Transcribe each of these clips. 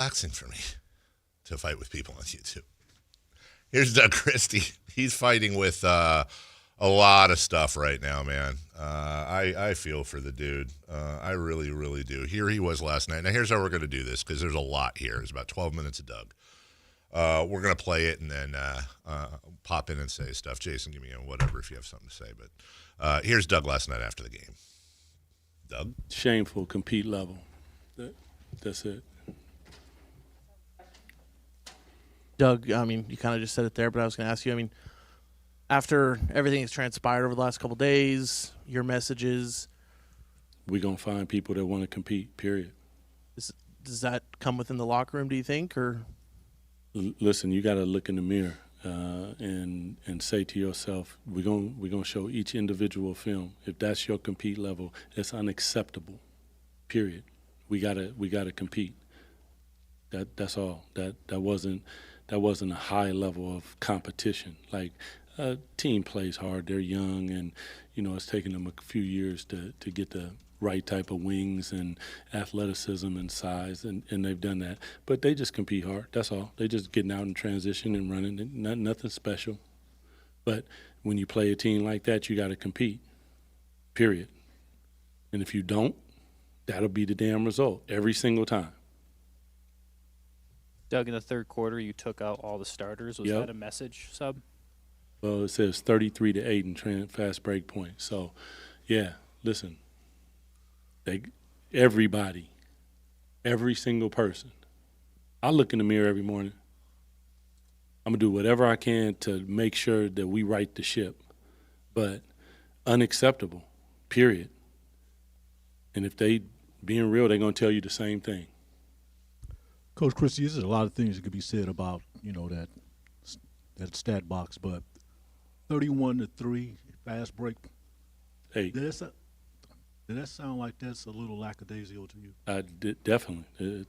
relaxing for me to fight with people on YouTube. Here's Doug Christie. He's fighting with a lot of stuff right now, man. I feel for the dude. I really, really do. Here he was last night. Now, here's how we're going to do this, because there's a lot here. It's about 12 minutes of Doug. We're going to play it and then pop in and say stuff. Jason, give me whatever if you have something to say. But here's Doug last night after the game. Doug? Shameful compete level. That's it. Doug, I mean, you kind of just said it there, but I was going to ask you, I mean, after everything that's transpired over the last couple of days, your messages. We're going to find people that want to compete, period. Does that come within the locker room, do you think? Or Listen, you got to look in the mirror and say to yourself, we're gonna show each individual film. If that's your compete level, it's unacceptable, period. We gotta compete. That's all. That wasn't a high level of competition. Like, a team plays hard. They're young, and it's taken them a few years to get the right type of wings and athleticism and size, and they've done that. But they just compete hard. That's all. They just getting out in transition and running. Nothing special. But when you play a team like that, you got to compete, period. And if you don't, that'll be the damn result every single time. Doug, in the third quarter, you took out all the starters. Was that a message, Sub? Well, it says 33-8 in fast break points. So, yeah, listen, everybody, every single person. I look in the mirror every morning. I'm going to do whatever I can to make sure that we right the ship. But unacceptable, period. And if they being real, they're going to tell you the same thing. Coach Christie, there's a lot of things that could be said about, that stat box, but 31-3 fast break. Hey, Did that sound like that's a little lackadaisical to you? Definitely.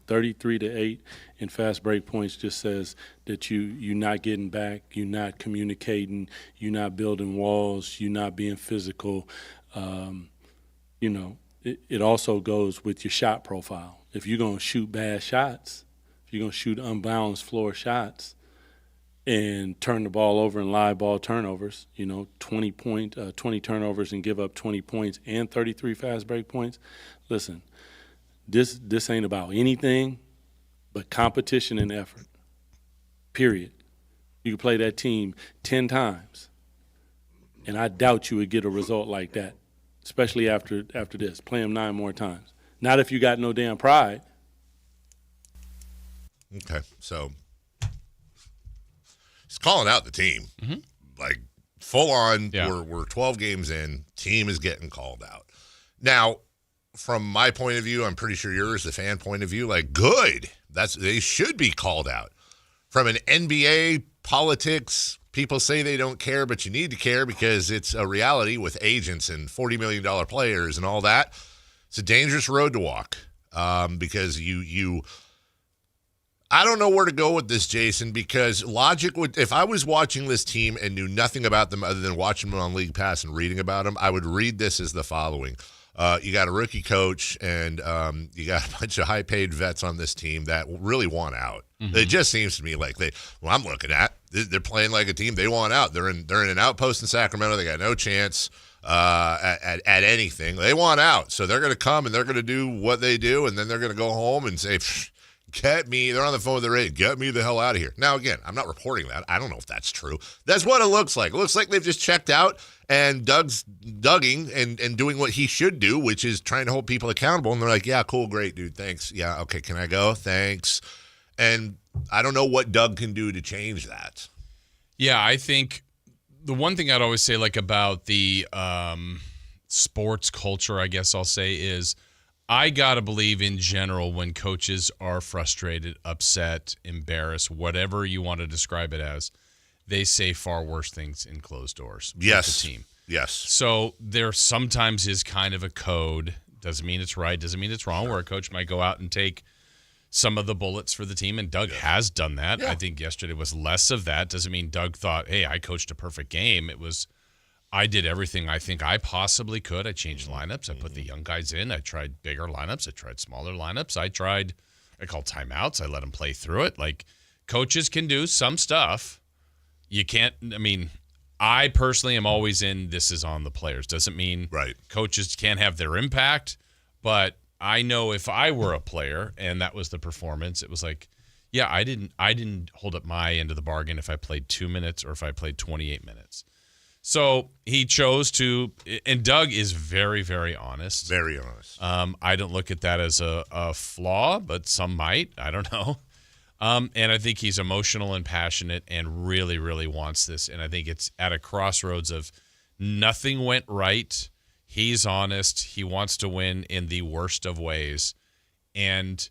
33-8 in fast break points just says that you're not getting back, you're not communicating, you're not building walls, you're not being physical. It also goes with your shot profile. If you're going to shoot bad shots, if you're going to shoot unbalanced floor shots and turn the ball over and live ball turnovers, 20 turnovers and give up 20 points and 33 fast break points. Listen, this ain't about anything but competition and effort, period. You can play that team 10 times, and I doubt you would get a result like that, especially after this. Play them 9 more times. Not if you got no damn pride. Okay, so he's calling out the team. Mm-hmm. Like, full on, yeah. We're 12 games in, team is getting called out. Now, from my point of view, I'm pretty sure yours, the fan point of view, like, good. They should be called out. From an NBA politics, people say they don't care, but you need to care because it's a reality with agents and $40 million players and all that. It's a dangerous road to walk because I don't know where to go with this, Jason, because logic would, if I was watching this team and knew nothing about them other than watching them on League Pass and reading about them, I would read this as the following. You got a rookie coach and you got a bunch of high-paid vets on this team that really want out. Mm-hmm. It just seems to me like I'm looking at, they're playing like a team. They want out. They're in an outpost in Sacramento. They got no chance at anything. They want out. So they're going to come and they're going to do what they do, and then they're going to go home and say, get me. They're on the phone with their agent. Get me the hell out of here. Now, again, I'm not reporting that. I don't know if that's true. That's what it looks like. It looks like they've just checked out, and Doug's dugging and doing what he should do, which is trying to hold people accountable. And they're like, yeah, cool, great, dude, thanks. Yeah, okay, can I go? Thanks. And I don't know what Doug can do to change that. Yeah, I think the one thing I'd always say, like, about the sports culture, I guess I'll say, is I got to believe in general when coaches are frustrated, upset, embarrassed, whatever you want to describe it as, they say far worse things in closed doors with the team. Yes. So there sometimes is kind of a code. Doesn't mean it's right, doesn't mean it's wrong, where a coach might go out and take some of the bullets for the team, and Doug has done that. Yeah. I think yesterday was less of that. Doesn't mean Doug thought, hey, I coached a perfect game. It was, I did everything I think I possibly could. I changed lineups. I put the young guys in. I tried bigger lineups. I tried smaller lineups. I tried I call timeouts. I let them play through it. Like, coaches can do some stuff. You can't, I mean, I personally am always in this is on the players. Doesn't mean coaches can't have their impact, but I know if I were a player and that was the performance, it was like, yeah, I didn't hold up my end of the bargain if I played 2 minutes or if I played 28 minutes. So he chose to, and Doug is very, very honest. Very honest. I don't look at that as a flaw, but some might. I don't know. And I think he's emotional and passionate and really, really wants this. And I think it's at a crossroads of nothing went right. He's honest. He wants to win in the worst of ways. And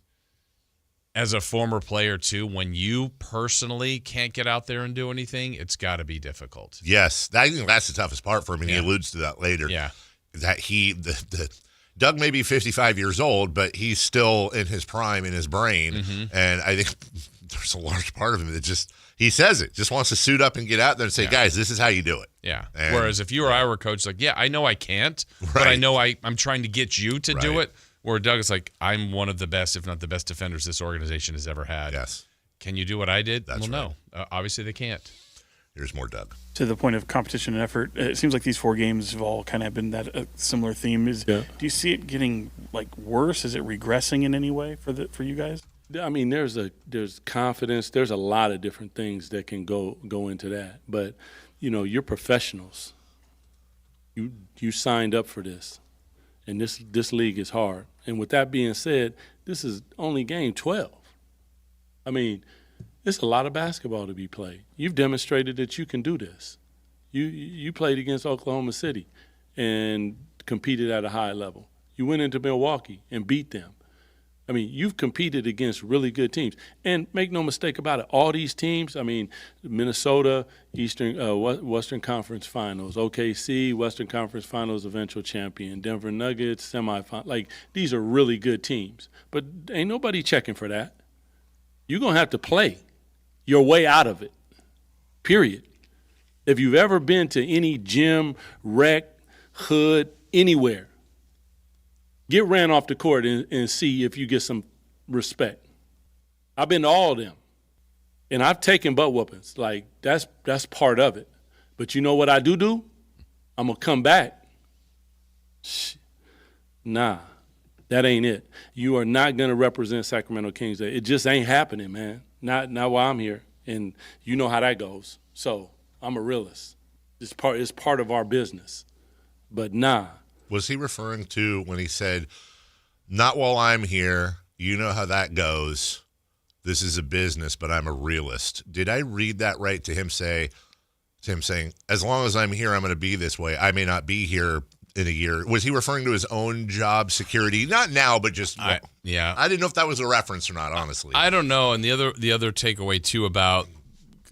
as a former player, too, when you personally can't get out there and do anything, it's got to be difficult. Yes. I think that's the toughest part for him, and he alludes to that later. Yeah. That Doug may be 55 years old, but he's still in his prime in his brain. Mm-hmm. And I think there's a large part of him that just, he says it, just wants to suit up and get out there and say, guys, this is how you do it. Yeah. Whereas if you or I were coached, like, yeah, I know I can't, but I know I'm trying to get you to do it. Where Doug is like, I'm one of the best, if not the best defenders this organization has ever had. Yes. Can you do what I did? That's no. Obviously they can't. Here's more Doug. To the point of competition and effort, it seems like these 4 games have all kind of been that similar theme. Do you see it getting like worse? Is it regressing in any way for you guys? I mean, there's confidence. There's a lot of different things that can go into that. But, you're professionals. You signed up for this. And this league is hard. And with that being said, this is only game 12. I mean, it's a lot of basketball to be played. You've demonstrated that you can do this. You played against Oklahoma City and competed at a high level. You went into Milwaukee and beat them. I mean, you've competed against really good teams. And make no mistake about it, all these teams, I mean, Minnesota, Western Conference Finals, OKC, Western Conference Finals eventual champion, Denver Nuggets, semifinal. Like, these are really good teams. But ain't nobody checking for that. You're going to have to play your way out of it, period. If you've ever been to any gym, rec, hood, anywhere, get ran off the court and see if you get some respect. I've been to all of them, and I've taken butt whoopings. Like, that's part of it. But you know what I do? I'm going to come back. Nah, that ain't it. You are not going to represent Sacramento Kings. It just ain't happening, man. Not while I'm here, and you know how that goes. So I'm a realist. It's part of our business. But nah. Was he referring to when he said, not while I'm here, you know how that goes, this is a business, but I'm a realist? Did I read that right to him saying, as long as I'm here, I'm going to be this way. I may not be here in a year. Was he referring to his own job security? Not now, but just, I didn't know if that was a reference or not, honestly. I don't know. And the other takeaway, too, about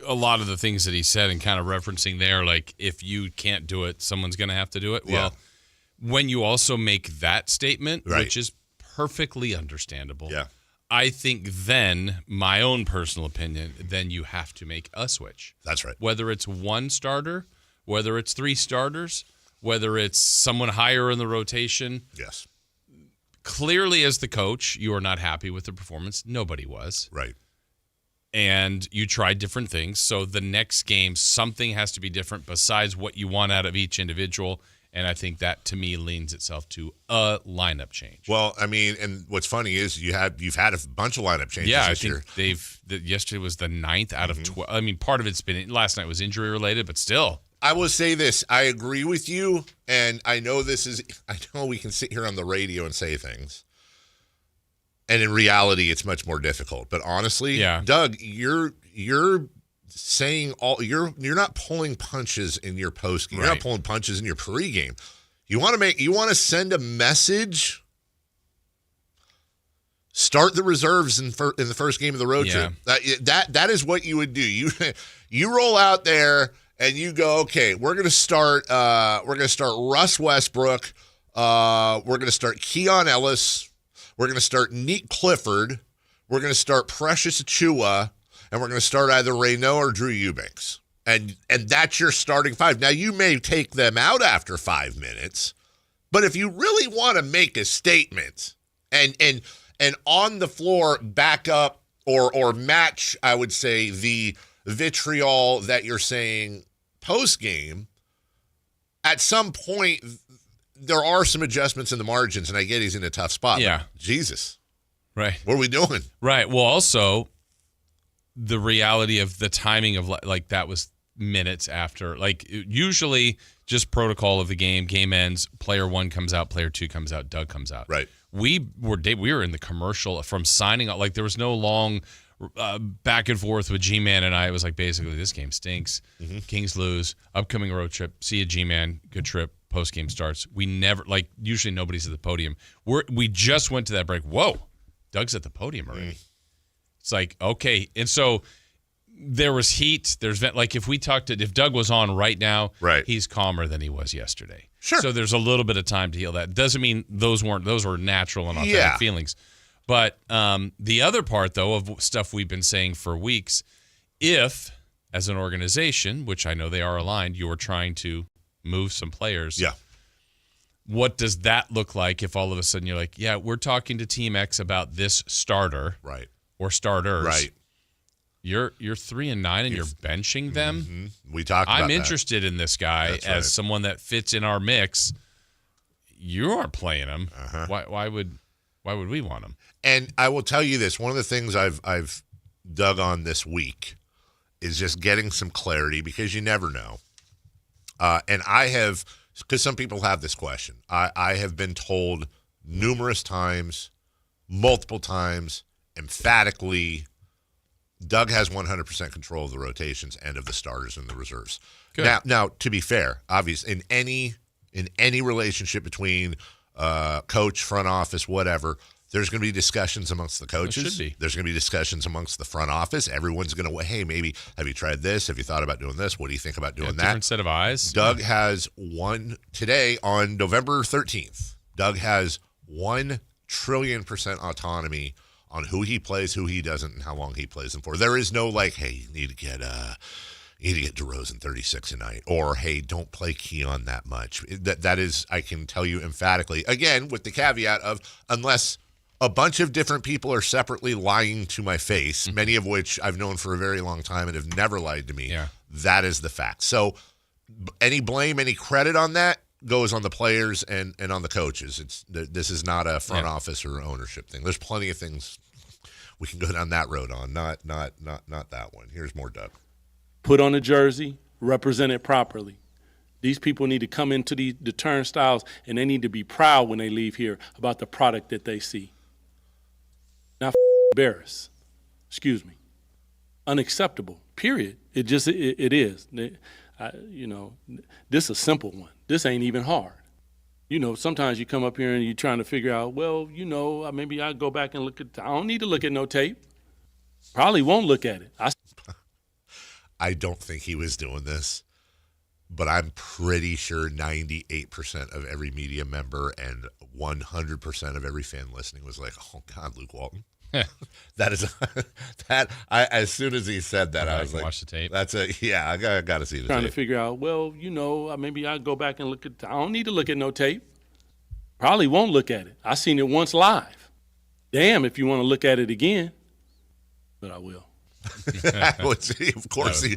a lot of the things that he said and kind of referencing there, like, if you can't do it, someone's going to have to do it. Well, when you also make that statement, which is perfectly understandable, I think then, my own personal opinion, then you have to make a switch. That's right. Whether it's one starter, whether it's 3 starters, whether it's someone higher in the rotation. Yes. Clearly, as the coach, you are not happy with the performance. Nobody was. Right. And you tried different things. So the next game, something has to be different besides what you want out of each individual. And I think that, to me, leans itself to a lineup change. Well, I mean, and what's funny is you've had a bunch of lineup changes this year. Yesterday was the 9th out of 12. I mean, part of it's been, last night was injury related, but still. I will say this. I agree with you, and I know we can sit here on the radio and say things. And in reality, it's much more difficult. But honestly, Doug, you're saying you're not pulling punches in your post game. You're not pulling punches in your pregame. You want to send a message. Start the reserves in the first game of the road trip. That is what you would do. You roll out there and you go, okay, we're gonna start Russ Westbrook. We're gonna start Keon Ellis. We're gonna start Neat Clifford. We're gonna start Precious Achua. And we're going to start either Raynaud or Drew Eubanks. And that's your starting 5. Now, you may take them out after 5 minutes, but if you really want to make a statement and and on the floor back up or match, I would say, the vitriol that you're saying post-game, at some point there are some adjustments in the margins, and I get he's in a tough spot. Yeah. Jesus. Right. What are we doing? Right. Well, also, the reality of the timing of, like, that was minutes after. Like, usually just protocol of the game ends, player 1 comes out, player 2 comes out, Doug comes out. Right. We were in the commercial from signing up. Like, there was no long back and forth with G-Man and I. It was like, basically, this game stinks. Kings lose. Upcoming road trip. See you, G-Man. Good trip. Post-game starts. We never, like, usually nobody's at the podium. We just went to that break. Whoa, Doug's at the podium already. It's like, okay. And so there was heat. Like, if Doug was on right now, right, he's calmer than he was yesterday. Sure. So there's a little bit of time to heal that. Doesn't mean those were natural and authentic feelings. But the other part, though, of stuff we've been saying for weeks, if, as an organization, which I know they are aligned, you are trying to move some players. Yeah. What does that look like if all of a sudden you're like, yeah, we're talking to Team X about this starter, right, or starters, right? You're 3-9 and you're benching them. Mm-hmm. We talked about I'm that. interested in this guy as someone that fits in our mix. You aren't playing him. Why would we want him? And I will tell you this: one of the things I've dug on this week is just getting some clarity, because you never know. And I have, because some people have this question, I have been told numerous times, multiple times, emphatically, Doug has 100% control of the rotations and of the starters and the reserves. Good. Now, to be fair, obviously, in any relationship between coach, front office, whatever, there's going to be discussions amongst the coaches. There should be. There's going to be discussions amongst the front office. Everyone's going to, hey, maybe, have you tried this? Have you thought about doing this? What do you think about doing that? Different set of eyes. Doug has today on November 13th, Doug has 1 trillion% autonomy on who he plays, who he doesn't, and how long he plays them for. There is no like, hey, you need to get DeRozan 36 a night, or hey, don't play Keon that much. That is, I can tell you emphatically, again, with the caveat of, unless a bunch of different people are separately lying to my face, many of which I've known for a very long time and have never lied to me. Yeah. That is the fact. So any blame, any credit on that goes on the players and on the coaches. This is not a front office or ownership thing. There's plenty of things we can go down that road on, not that one. Here's more Doug. Put on a jersey, represent it properly. These people need to come into the turnstiles, and they need to be proud when they leave here about the product that they see. Not embarrassed. Excuse me. Unacceptable, period. It is. This is a simple one. This ain't even hard. Sometimes you come up here and you're trying to figure out, maybe I'll go back and look at – I don't need to look at no tape. Probably won't look at it. I don't think he was doing this, but I'm pretty sure 98% of every media member and 100% of every fan listening was like, "Oh God, Luke Walton." As soon as he said that, I was like, "Watch the tape." I got to see the trying tape. to figure out, maybe I'll go back and look at. I don't need to look at no tape. Probably won't look at it. I seen it once live. Damn, if you want to look at it again, but I will. Of course he's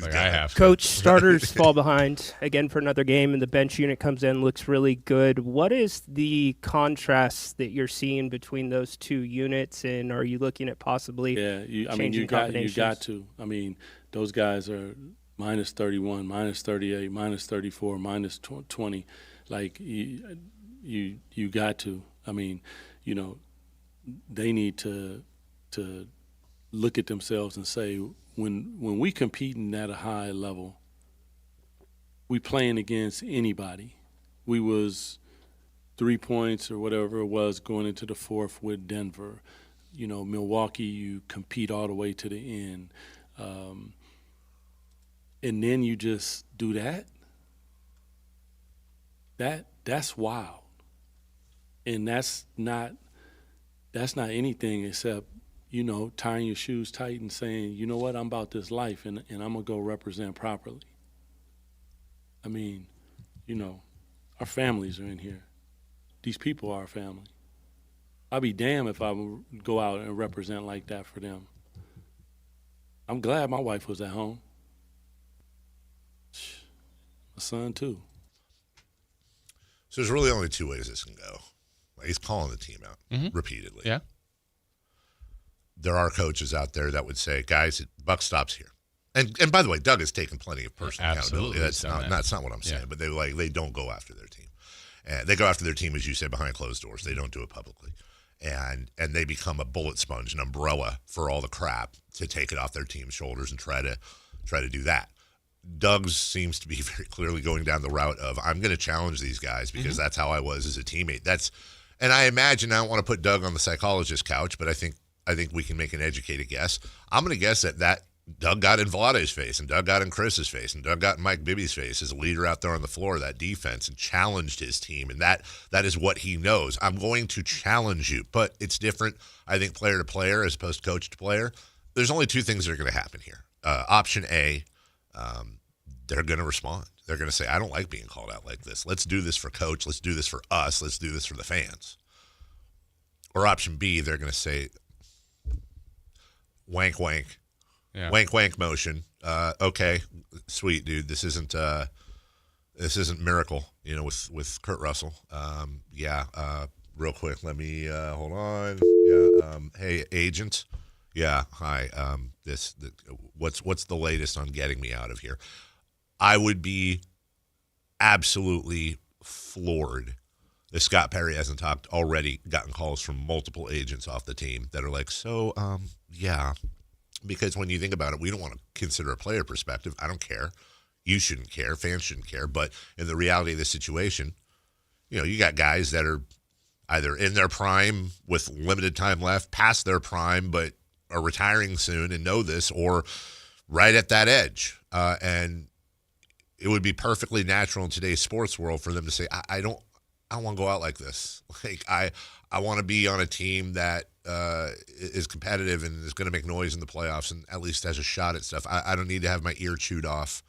like, I have. Coach, starters fall behind again for another game, and the bench unit comes in, looks really good. What is the contrast that you're seeing between those two units, and are you looking at possibly changing combinations? You got to. I mean, those guys are minus 31, minus 38, minus 34, minus 20. Like you got to. I mean, they need to look at themselves and say, when we competing at a high level, we playing against anybody. We was 3 points or whatever it was going into the fourth with Denver. Milwaukee, you compete all the way to the end. And then you just do that. That's wild. And that's not anything except tying your shoes tight and saying, you know what, I'm about this life, and I'm going to go represent properly. I mean, our families are in here. These people are our family. I'll be damned if I would go out and represent like that for them. I'm glad my wife was at home. My son, too. So there's really only two ways this can go. He's calling the team out repeatedly. Yeah. There are coaches out there that would say, guys, buck stops here. And by the way, Doug has taken plenty of personal accountability. That's not what I'm saying. But they don't go after their team. They go after their team, as you said, behind closed doors. They don't do it publicly. And they become a bullet sponge, an umbrella for all the crap to take it off their team's shoulders and try to do that. Doug seems to be very clearly going down the route of, I'm going to challenge these guys because that's how I was as a teammate. And I imagine, I don't want to put Doug on the psychologist couch, but I think we can make an educated guess. I'm going to guess that Doug got in Vlade's face, and Doug got in Chris's face, and Doug got in Mike Bibby's face as a leader out there on the floor of that defense and challenged his team. And that is what he knows. I'm going to challenge you. But it's different, I think, player to player as opposed to coach to player. There's only two things that are going to happen here. Option A, they're going to respond. They're going to say, I don't like being called out like this. Let's do this for coach. Let's do this for us. Let's do this for the fans. Or option B, they're going to say, wank, wank. Yeah. Wank, wank motion. Okay, sweet, dude. This isn't Miracle, with Kurt Russell. Real quick, let me hold on. Yeah. Hey, agent. Yeah. Hi. What's the latest on getting me out of here? I would be absolutely floored if Scott Perry hasn't gotten calls from multiple agents off the team that are like, yeah. Because when you think about it, we don't want to consider a player perspective. I don't care. You shouldn't care. Fans shouldn't care. But in the reality of the situation, you got guys that are either in their prime with limited time left, past their prime, but are retiring soon and know this, or right at that edge. And it would be perfectly natural in today's sports world for them to say, I don't want to go out like this. Like I want to be on a team that is competitive and is going to make noise in the playoffs and at least has a shot at stuff. I don't need to have my ear chewed off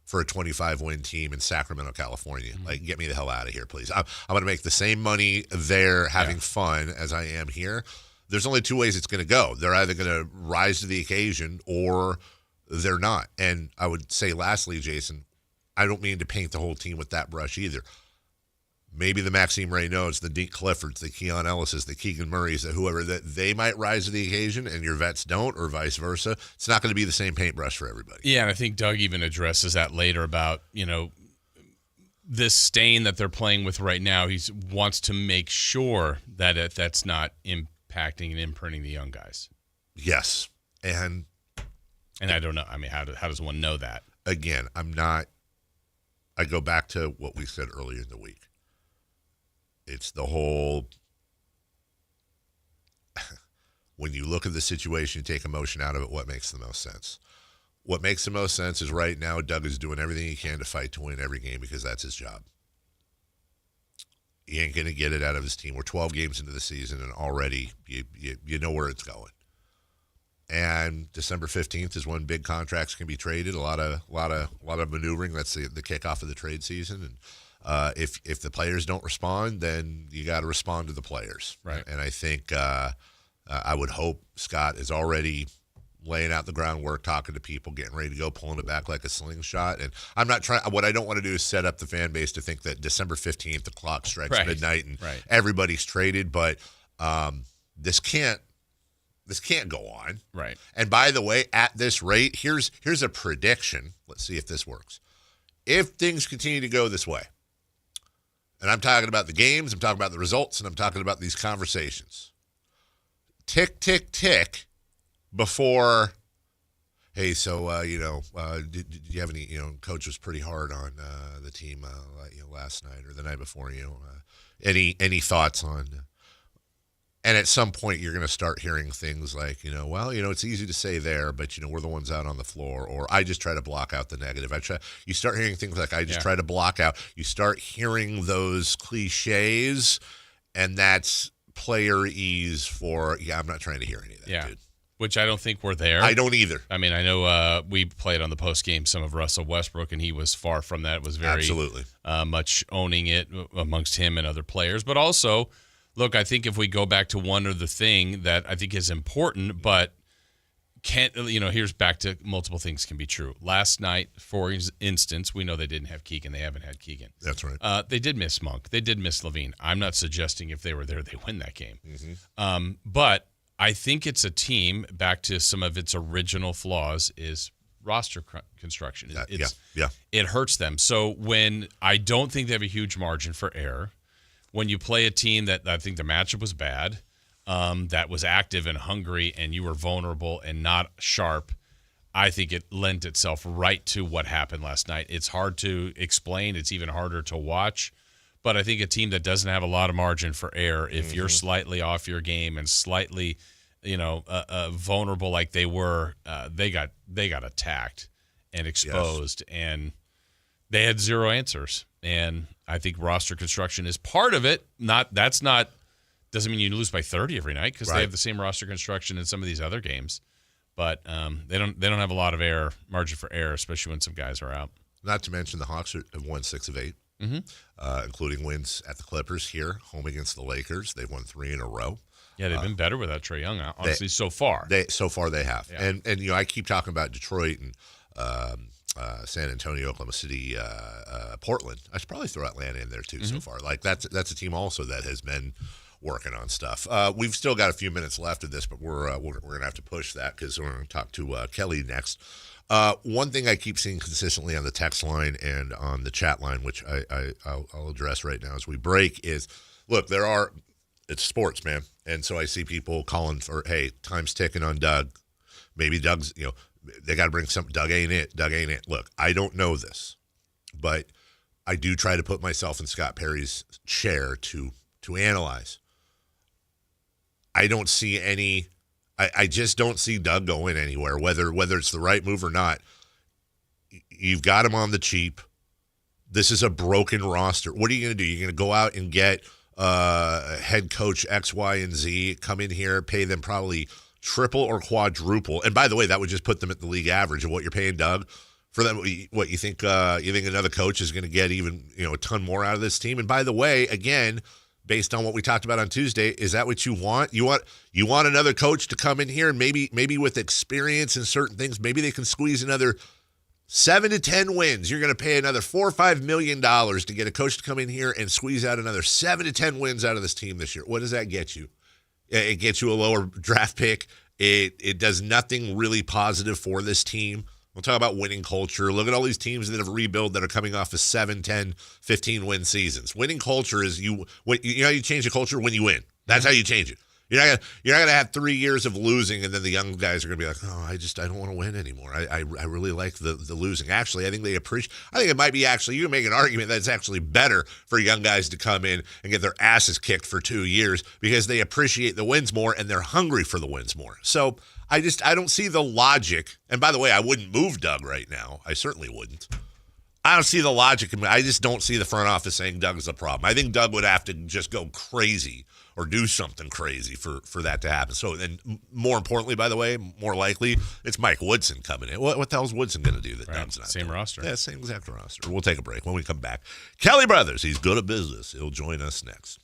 for a 25-win team in Sacramento, California. Like, get me the hell out of here, please. I'm going to make the same money there having fun as I am here. There's only two ways it's going to go. They're either going to rise to the occasion or they're not. And I would say lastly, Jason, I don't mean to paint the whole team with that brush either. Maybe the Maxime Reynaud's, the Deke Cliffords, the Keon Ellis's, the Keegan Murray's, the whoever, that they might rise to the occasion and your vets don't, or vice versa. It's not going to be the same paintbrush for everybody. Yeah, and I think Doug even addresses that later about, this stain that they're playing with right now. He wants to make sure that that's not impacting and imprinting the young guys. Yes. And I don't know. I mean, how does one know that? Again, I go back to what we said earlier in the week. It's the whole, when you look at the situation, you take emotion out of it, what makes the most sense? What makes the most sense is right now Doug is doing everything he can to fight to win every game because that's his job. He ain't going to get it out of his team. We're 12 games into the season, and already you know where it's going. And December 15th is when big contracts can be traded. A lot of maneuvering. That's the kickoff of the trade season. And if the players don't respond, then you got to respond to the players. Right. And I think I would hope Scott is already laying out the groundwork, talking to people, getting ready to go, pulling it back like a slingshot. And I'm not trying. What I don't want to do is set up the fan base to think that December 15th, the clock strikes midnight and everybody's traded. But this can't go on. Right. And by the way, at this rate, here's a prediction. Let's see if this works. If things continue to go this way, and I'm talking about the games, I'm talking about the results, and I'm talking about these conversations. Tick, tick, tick before, hey, so, did you have any, coach was pretty hard on the team last night or the night before, any thoughts on, and at some point you're going to start hearing things like, it's easy to say there, but, we're the ones out on the floor, or I just try to block out the negative. You start hearing things like, I just try to block out. You start hearing those cliches, and that's player ease for, I'm not trying to hear any of that, dude. Which I don't think we're there. I don't either. I mean, I know we played on the post game some of Russell Westbrook, and he was far from that. It was very absolutely much owning it amongst him and other players. But also, look, I think if we go back to one other thing that I think is important, but here's back to multiple things can be true. Last night, for instance, we know they didn't have Keegan. They haven't had Keegan. That's right. They did miss Monk. They did miss Levine. I'm not suggesting if they were there, they win that game. Mm-hmm. But I think it's a team, back to some of its original flaws, is roster construction. It hurts them. So when I don't think they have a huge margin for error, when you play a team that I think the matchup was bad, that was active and hungry, and you were vulnerable and not sharp, I think it lent itself right to what happened last night. It's hard to explain. It's even harder to watch. But I think a team that doesn't have a lot of margin for error, if you're slightly off your game and slightly, vulnerable like they were, they got attacked and exposed, and they had zero answers. And I think roster construction is part of it. Doesn't mean you lose by 30 every night, because they have the same roster construction in some of these other games. But they don't have a lot of margin for error, especially when some guys are out. Not to mention the Hawks have won 6 of 8, including wins at the Clippers here, home against the Lakers. They've won 3 in a row. Yeah, they've been better without Trae Young, honestly, so far. So far they have. Yeah. And I keep talking about Detroit and San Antonio, Oklahoma City, Portland. I should probably throw Atlanta in there too so far. Like that's a team also that has been working on stuff. We've still got a few minutes left of this, but we're gonna have to push that because we're gonna talk to Kelly next. One thing I keep seeing consistently on the text line and on the chat line, which I'll address right now as we break, is look, it's sports, man, and so I see people calling for, hey, time's ticking on Doug. Maybe Doug's, they got to bring something. Doug ain't it. Look, I don't know this, but I do try to put myself in Scott Perry's chair to analyze. I don't see any. I just don't see Doug going anywhere, whether it's the right move or not. You've got him on the cheap. This is a broken roster. What are you going to do? You're going to go out and get head coach X, Y, and Z, come in here, pay them probably triple or quadruple. And by the way, that would just put them at the league average of what you're paying Doug for them. What you think? You think another coach is going to get even a ton more out of this team? And by the way, again, based on what we talked about on Tuesday, is that what you want? You want another coach to come in here and maybe with experience in certain things, maybe they can squeeze another 7 to 10 wins. You're going to pay another $4 or $5 million to get a coach to come in here and squeeze out another 7 to 10 wins out of this team this year. What does that get you? It gets you a lower draft pick. It does nothing really positive for this team. We'll talk about winning culture. Look at all these teams that have rebuilt that are coming off of 7, 10, 15 win seasons. Winning culture is how you change a culture when you win. That's how you change it. You're not gonna have 3 years of losing, and then the young guys are gonna be like, oh, I don't want to win anymore. I really like the losing. Actually, I think it might be actually, you can make an argument that it's actually better for young guys to come in and get their asses kicked for 2 years because they appreciate the wins more and they're hungry for the wins more. So I don't see the logic. And by the way, I wouldn't move Doug right now. I certainly wouldn't. I don't see the logic. I just don't see the front office saying Doug is the problem. I think Doug would have to just go crazy or do something crazy for that to happen. So, and more importantly, by the way, more likely, it's Mike Woodson coming in. What the hell is Woodson going to do that Doug's not same doing? roster. Yeah, same exact roster. We'll take a break. When we come back, Kelly Brothers, he's good at business. He'll join us next.